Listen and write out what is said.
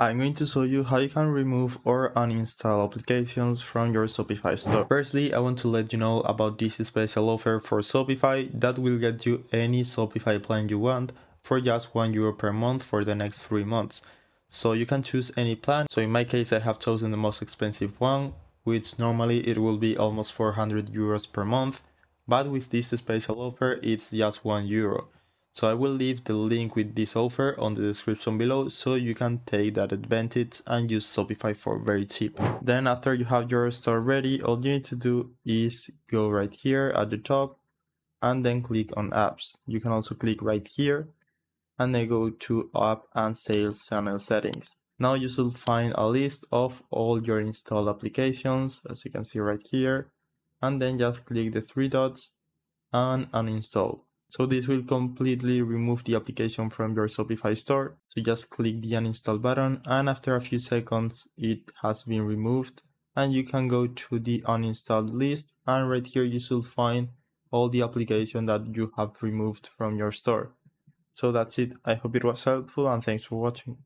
I'm going to show you how you can remove or uninstall applications from your Shopify store. Firstly, I want to let you know about this special offer for Shopify that will get you any Shopify plan you want for just €1 per month for the next 3 months. So you can choose any plan. So in my case, I have chosen the most expensive one, which normally it will be almost €400 per month. But with this special offer, it's just €1. So I will leave the link with this offer on the description below so you can take that advantage and use Shopify for very cheap. Then after you have your store ready, all you need to do is go right here at the top and then click on apps. You can also click right here and then go to app and sales channel settings. Now you should find a list of all your installed applications, as you can see right here, and then just click the 3 dots and uninstall. So this will completely remove the application from your Shopify store. So just click the uninstall button and after a few seconds it has been removed and you can go to the uninstalled list and right here you should find all the applications that you have removed from your store. So that's it. I hope it was helpful and thanks for watching.